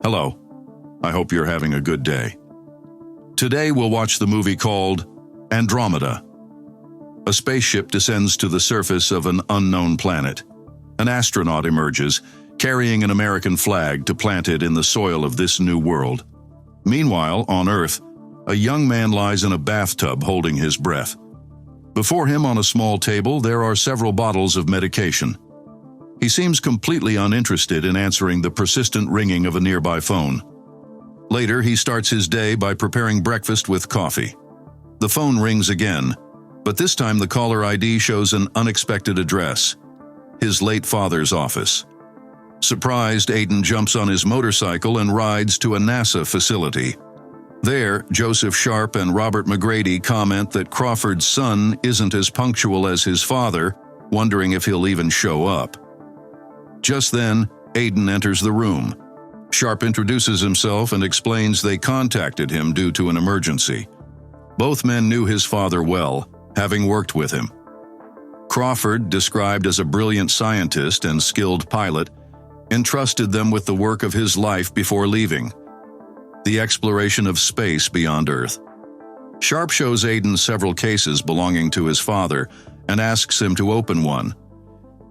Hello. I hope you're having a good day. Today we'll watch the movie called Andromeda. A spaceship descends to the surface of an unknown planet. An astronaut emerges, carrying an American flag to plant it in the soil of this new world. Meanwhile, on Earth, a young man lies in a bathtub holding his breath. Before him on a small table, there are several bottles of medication. He seems completely uninterested in answering the persistent ringing of a nearby phone. Later, he starts his day by preparing breakfast with coffee. The phone rings again, but this time the caller ID shows an unexpected address: his late father's office. Surprised, Aiden jumps on his motorcycle and rides to a NASA facility. There, Joseph Sharp and Robert McGrady comment that Crawford's son isn't as punctual as his father, wondering if he'll even show up. Just then, Aiden enters the room. Sharp introduces himself and explains they contacted him due to an emergency. Both men knew his father well, having worked with him. Crawford, described as a brilliant scientist and skilled pilot, entrusted them with the work of his life before leaving: the exploration of space beyond Earth. Sharp shows Aiden several cases belonging to his father and asks him to open one.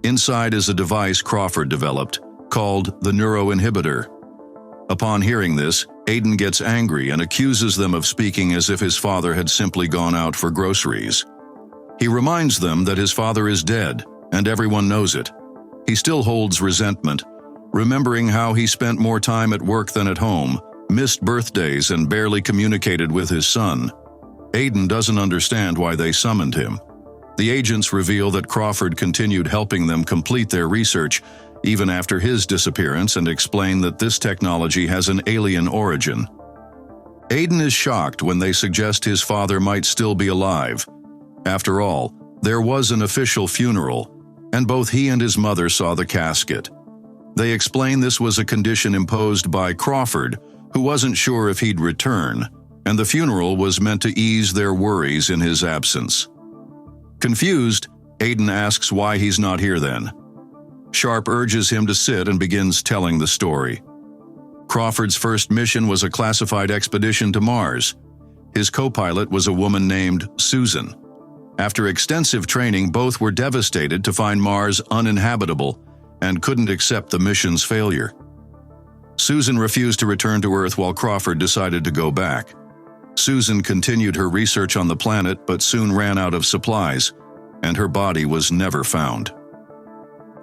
Inside is a device Crawford developed, called the neuroinhibitor. Upon hearing this, Aiden gets angry and accuses them of speaking as if his father had simply gone out for groceries. He reminds them that his father is dead, and everyone knows it. He still holds resentment, remembering how he spent more time at work than at home, missed birthdays, and barely communicated with his son. Aiden doesn't understand why they summoned him. The agents reveal that Crawford continued helping them complete their research even after his disappearance and explain that this technology has an alien origin. Aiden is shocked when they suggest his father might still be alive. After all, there was an official funeral, and both he and his mother saw the casket. They explain this was a condition imposed by Crawford, who wasn't sure if he'd return, and the funeral was meant to ease their worries in his absence. Confused, Aiden asks why he's not here then. Sharp urges him to sit and begins telling the story. Crawford's first mission was a classified expedition to Mars. His co-pilot was a woman named Susan. After extensive training, both were devastated to find Mars uninhabitable and couldn't accept the mission's failure. Susan refused to return to Earth while Crawford decided to go back. Susan continued her research on the planet but soon ran out of supplies, and her body was never found.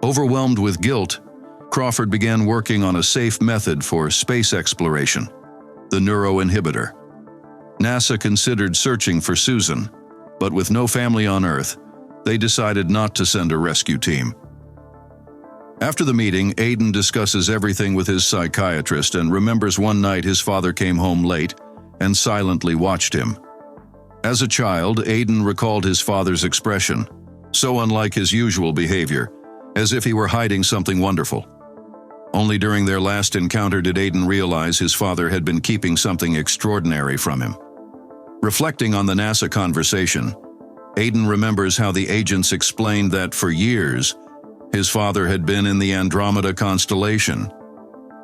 Overwhelmed with guilt, Crawford began working on a safe method for space exploration: the neuroinhibitor. NASA considered searching for Susan, but with no family on Earth, they decided not to send a rescue team. After the meeting, Aiden discusses everything with his psychiatrist and remembers one night his father came home late and silently watched him. As a child, Aiden recalled his father's expression, so unlike his usual behavior, as if he were hiding something wonderful. Only during their last encounter did Aiden realize his father had been keeping something extraordinary from him. Reflecting on the NASA conversation, Aiden remembers how the agents explained that for years, his father had been in the Andromeda constellation.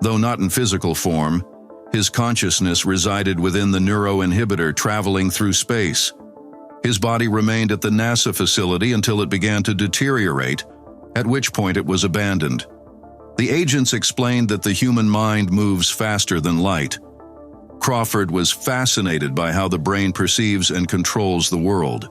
Though not in physical form, his consciousness resided within the neuroinhibitor traveling through space. His body remained at the NASA facility until it began to deteriorate, at which point it was abandoned. The agents explained that the human mind moves faster than light. Crawford was fascinated by how the brain perceives and controls the world.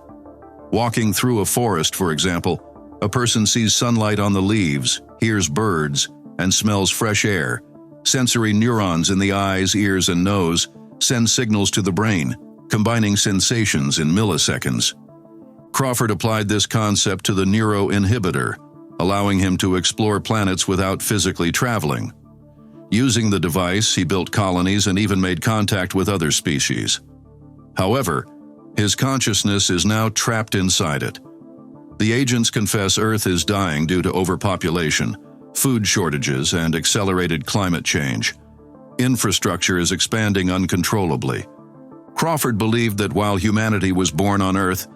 Walking through a forest, for example, a person sees sunlight on the leaves, hears birds, and smells fresh air. Sensory neurons in the eyes, ears, and nose send signals to the brain, combining sensations in milliseconds. Crawford applied this concept to the neuroinhibitor, allowing him to explore planets without physically traveling. Using the device, he built colonies and even made contact with other species. However, his consciousness is now trapped inside it. The agents confess Earth is dying due to overpopulation, food shortages, and accelerated climate change. Infrastructure is expanding uncontrollably. Crawford believed that while humanity was born on Earth,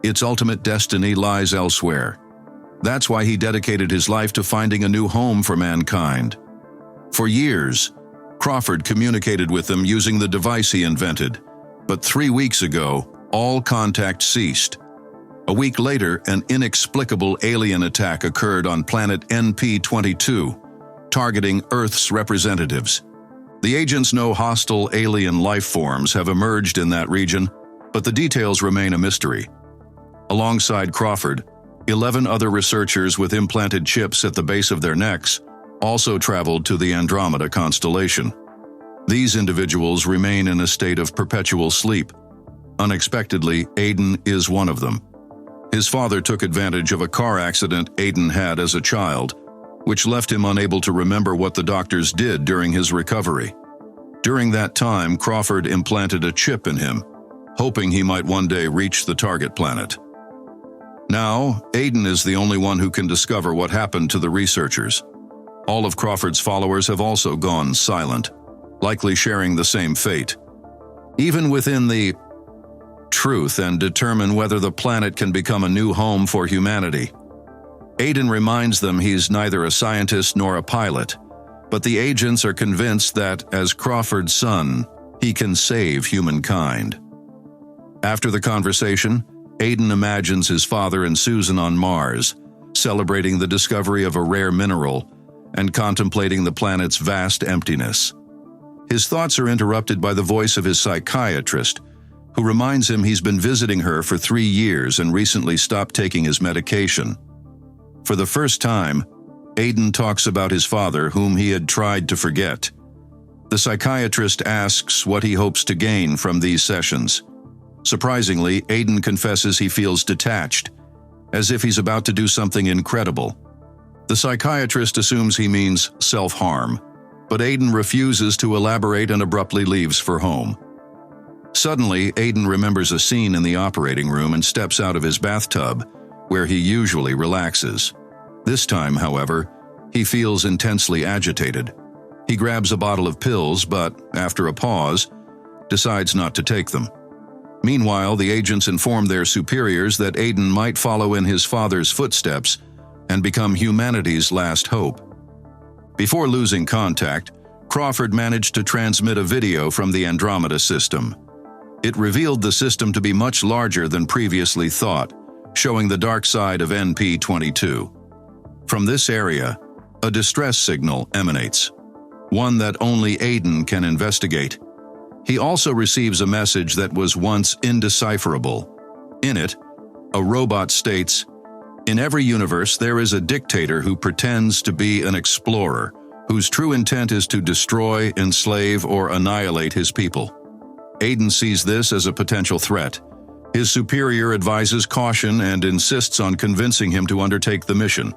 its ultimate destiny lies elsewhere. That's why he dedicated his life to finding a new home for mankind. For years, Crawford communicated with them using the device he invented, but 3 weeks ago, all contact ceased. A week later, an inexplicable alien attack occurred on planet NP-22, targeting Earth's representatives. The agents know hostile alien life forms have emerged in that region, but the details remain a mystery. Alongside Crawford, 11 other researchers with implanted chips at the base of their necks also traveled to the Andromeda constellation. These individuals remain in a state of perpetual sleep. Unexpectedly, Aiden is one of them. His father took advantage of a car accident Aiden had as a child, which left him unable to remember what the doctors did during his recovery. During that time, Crawford implanted a chip in him, hoping he might one day reach the target planet. Now, Aiden is the only one who can discover what happened to the researchers. All of Crawford's followers have also gone silent, likely sharing the same fate. Even within the truth and determine whether the planet can become a new home for humanity. Aiden reminds them he's neither a scientist nor a pilot, but the agents are convinced that, as Crawford's son, he can save humankind. After the conversation, Aiden imagines his father and Susan on Mars, celebrating the discovery of a rare mineral and contemplating the planet's vast emptiness. His thoughts are interrupted by the voice of his psychiatrist, who reminds him he's been visiting her for 3 years and recently stopped taking his medication. For the first time, Aiden talks about his father, whom he had tried to forget. The psychiatrist asks what he hopes to gain from these sessions. Surprisingly, Aiden confesses he feels detached, as if he's about to do something incredible. The psychiatrist assumes he means self-harm, but Aiden refuses to elaborate and abruptly leaves for home. Suddenly, Aiden remembers a scene in the operating room and steps out of his bathtub, where he usually relaxes. This time, however, he feels intensely agitated. He grabs a bottle of pills, but, after a pause, decides not to take them. Meanwhile, the agents inform their superiors that Aiden might follow in his father's footsteps and become humanity's last hope. Before losing contact, Crawford managed to transmit a video from the Andromeda system. It revealed the system to be much larger than previously thought, showing the dark side of NP-22. From this area, a distress signal emanates, one that only Aiden can investigate. He also receives a message that was once indecipherable. In it, a robot states, "In every universe there is a dictator who pretends to be an explorer, whose true intent is to destroy, enslave, or annihilate his people." Aiden sees this as a potential threat. His superior advises caution and insists on convincing him to undertake the mission.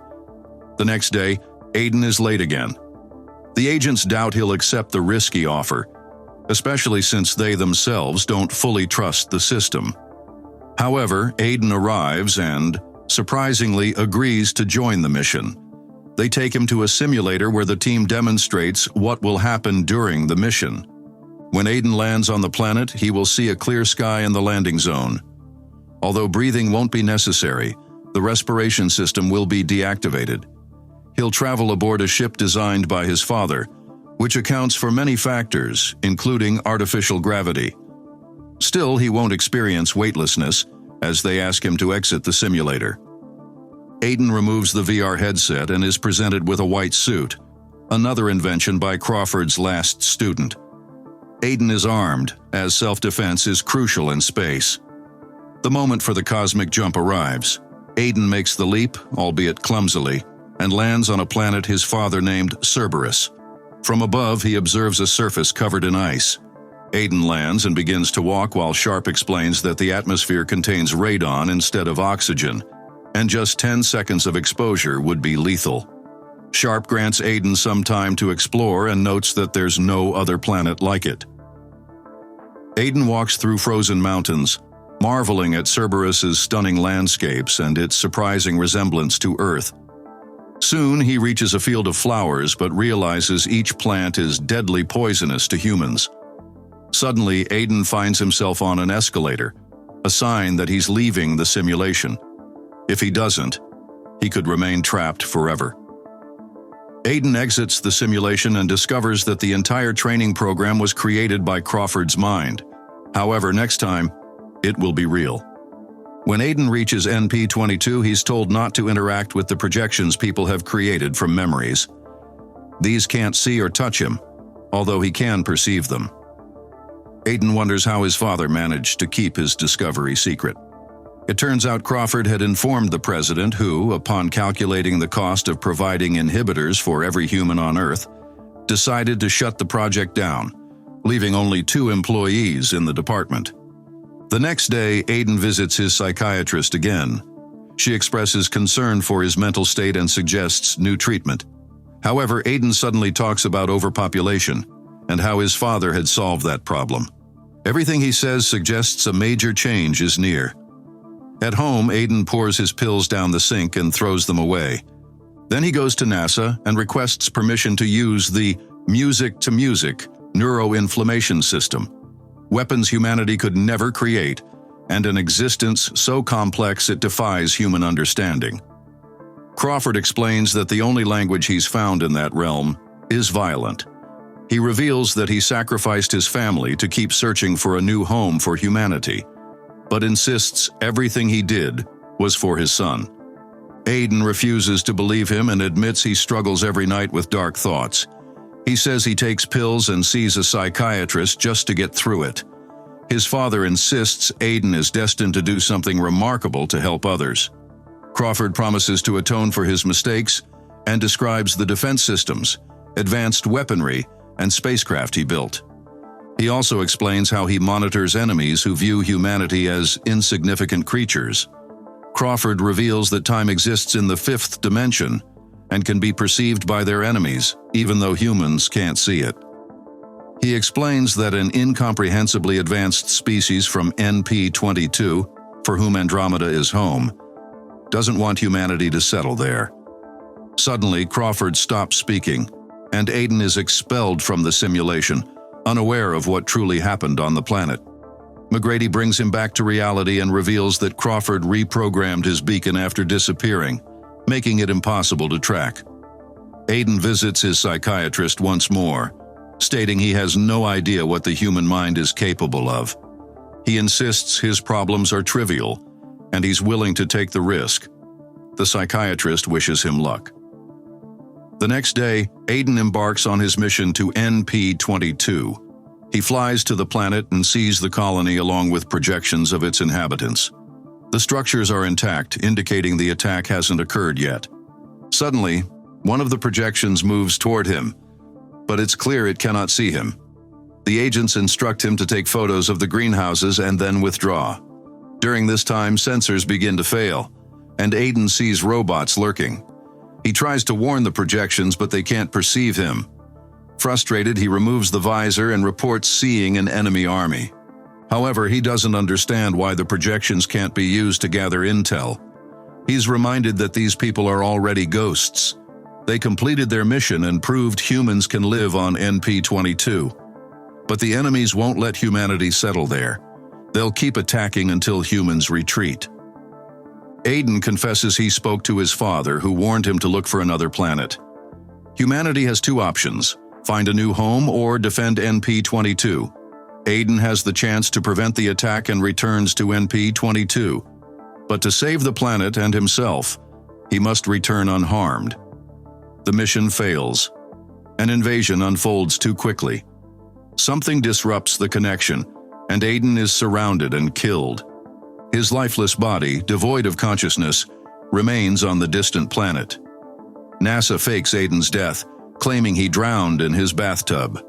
The next day, Aiden is late again. The agents doubt he'll accept the risky offer, especially since they themselves don't fully trust the system. However, Aiden arrives and, surprisingly, agrees to join the mission. They take him to a simulator where the team demonstrates what will happen during the mission. When Aiden lands on the planet, he will see a clear sky in the landing zone. Although breathing won't be necessary, the respiration system will be deactivated. He'll travel aboard a ship designed by his father, which accounts for many factors, including artificial gravity. Still, he won't experience weightlessness, as they ask him to exit the simulator. Aiden removes the VR headset and is presented with a white suit, another invention by Crawford's last student. Aiden is armed, as self-defense is crucial in space. The moment for the cosmic jump arrives. Aiden makes the leap, albeit clumsily, and lands on a planet his father named Cerberus. From above, he observes a surface covered in ice. Aiden lands and begins to walk while Sharp explains that the atmosphere contains radon instead of oxygen, and just 10 seconds of exposure would be lethal. Sharp grants Aiden some time to explore and notes that there's no other planet like it. Aiden walks through frozen mountains, marveling at Cerberus's stunning landscapes and its surprising resemblance to Earth. Soon, he reaches a field of flowers but realizes each plant is deadly poisonous to humans. Suddenly, Aiden finds himself on an escalator, a sign that he's leaving the simulation. If he doesn't, he could remain trapped forever. Aiden exits the simulation and discovers that the entire training program was created by Crawford's mind. However, next time, it will be real. When Aiden reaches NP-22, he's told not to interact with the projections people have created from memories. These can't see or touch him, although he can perceive them. Aiden wonders how his father managed to keep his discovery secret. It turns out Crawford had informed the president who, upon calculating the cost of providing inhibitors for every human on Earth, decided to shut the project down, leaving only 2 employees in the department. The next day, Aiden visits his psychiatrist again. She expresses concern for his mental state and suggests new treatment. However, Aiden suddenly talks about overpopulation and how his father had solved that problem. Everything he says suggests a major change is near. At home, Aiden pours his pills down the sink and throws them away. Then he goes to NASA and requests permission to use the music-to-music neuroinflammation system, weapons humanity could never create, and an existence so complex it defies human understanding. Crawford explains that the only language he's found in that realm is violent. He reveals that he sacrificed his family to keep searching for a new home for humanity, but insists everything he did was for his son. Aiden refuses to believe him and admits he struggles every night with dark thoughts. He says he takes pills and sees a psychiatrist just to get through it. His father insists Aiden is destined to do something remarkable to help others. Crawford promises to atone for his mistakes and describes the defense systems, advanced weaponry, and spacecraft he built. He also explains how he monitors enemies who view humanity as insignificant creatures. Crawford reveals that time exists in the 5th dimension and can be perceived by their enemies, even though humans can't see it. He explains that an incomprehensibly advanced species from NP-22, for whom Andromeda is home, doesn't want humanity to settle there. Suddenly, Crawford stops speaking, and Aiden is expelled from the simulation, unaware of what truly happened on the planet. McGrady brings him back to reality and reveals that Crawford reprogrammed his beacon after disappearing, making it impossible to track. Aiden visits his psychiatrist once more, stating he has no idea what the human mind is capable of. He insists his problems are trivial, and he's willing to take the risk. The psychiatrist wishes him luck. The next day, Aiden embarks on his mission to NP-22. He flies to the planet and sees the colony along with projections of its inhabitants. The structures are intact, indicating the attack hasn't occurred yet. Suddenly, one of the projections moves toward him, but it's clear it cannot see him. The agents instruct him to take photos of the greenhouses and then withdraw. During this time, sensors begin to fail, and Aiden sees robots lurking. He tries to warn the projections, but they can't perceive him. Frustrated, he removes the visor and reports seeing an enemy army. However, he doesn't understand why the projections can't be used to gather intel. He's reminded that these people are already ghosts. They completed their mission and proved humans can live on NP-22. But the enemies won't let humanity settle there. They'll keep attacking until humans retreat. Aiden confesses he spoke to his father, who warned him to look for another planet. Humanity has 2 options: find a new home or defend NP-22. Aiden has the chance to prevent the attack and returns to NP-22. But to save the planet and himself, he must return unharmed. The mission fails. An invasion unfolds too quickly. Something disrupts the connection, and Aiden is surrounded and killed. His lifeless body, devoid of consciousness, remains on the distant planet. NASA fakes Aiden's death, claiming he drowned in his bathtub.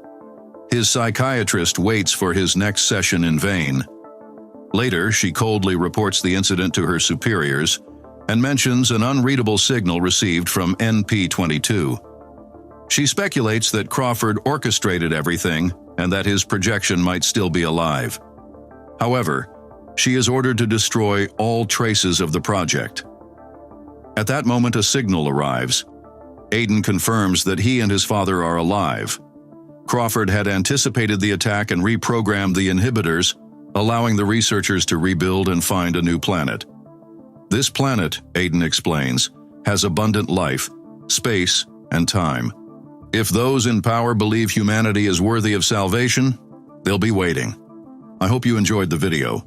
His psychiatrist waits for his next session in vain. Later, she coldly reports the incident to her superiors and mentions an unreadable signal received from NP-22. She speculates that Crawford orchestrated everything and that his projection might still be alive. However, she is ordered to destroy all traces of the project. At that moment, a signal arrives. Aiden confirms that he and his father are alive. Crawford had anticipated the attack and reprogrammed the inhibitors, allowing the researchers to rebuild and find a new planet. This planet, Aiden explains, has abundant life, space, and time. If those in power believe humanity is worthy of salvation, they'll be waiting. I hope you enjoyed the video.